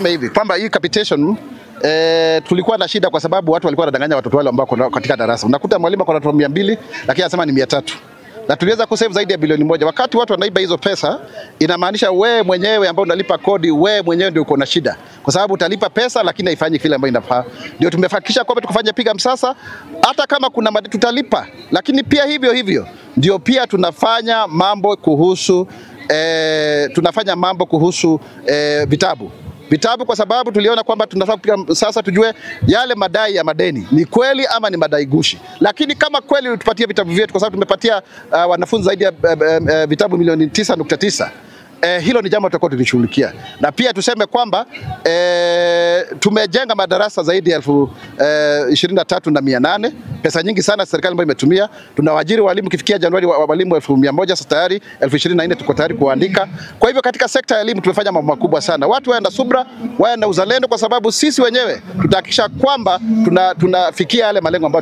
Hivi kwamba hii capitation tulikuwa na shida kwa sababu watu walikuwa wanadanganya watoto wale ambao katika darasa. Unakuta mwalimu kwa watoto 200 lakini anasema ni 300. Na tuliweza kusave zaidi ya bilioni 1. Wakati watu wanaiba hizo pesa, inamaanisha wewe mwenyewe ambao unalipa kodi, wewe mwenyewe ndio uko na shida. Kwa sababu utalipa pesa lakini haifanyi kile ambacho inafaa. Ndio tumefakisha kwamba tukufanya piga msasa, hata kama kuna madeni tutalipa. Lakini pia hivyo ndio pia tunafanya mambo kuhusu vitabu kwa sababu tuliona kwamba tunataka kupiga sasa tujue yale madai ya madeni ni kweli ama ni madai gushi. Lakini kama kweli utupatie vitabu vyetu, kwa sababu tumepatia wanafunzi zaidi ya vitabu milioni 9.9. Hilo ni jambo tutakuwa tulishughulikia. Na pia tuseme kwamba tumejenga madarasa zaidi ya 23,800. Pesa nyingi sana serikali ambayo imetumia. Tunawaajiri walimu kifikia Januari walimu 1,100, sasa tayari 24,000 tuko tayari kuandika. Kwa hivyo katika sekta ya elimu tumefanya mambo makubwa sana. Watu wawe na subra, wawe na uzalendo, kwa sababu sisi wenyewe tutahakikisha kwamba tunafikia yale malengo ambayo